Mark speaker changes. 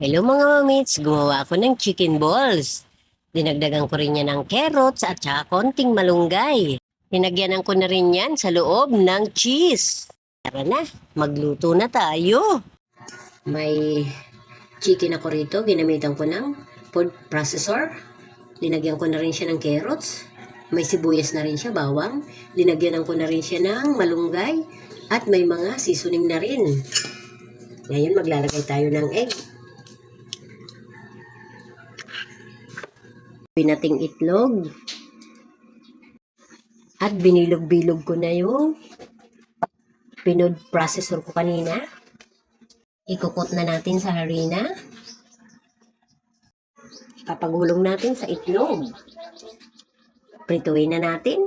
Speaker 1: Hello mga mamits, gumawa ako ng chicken balls. Dinagdagan ko rin yan ng carrots at saka konting malunggay. Dinagyanan ko na rin yan sa loob ng cheese. Tara na, magluto na tayo. May chicken ako rito, ginamitan ko ng food processor. Dinagyan ko na rin siya ng carrots. May sibuyas na rin siya, bawang. Dinagyanan ko na rin siya ng malunggay. At may mga seasoning na rin. Ngayon maglalagay tayo ng egg. Pinating itlog. At binilog-bilog ko na yung food processor ko kanina. Ikukot na natin sa harina. Papagulong natin sa itlog. Prituin na natin.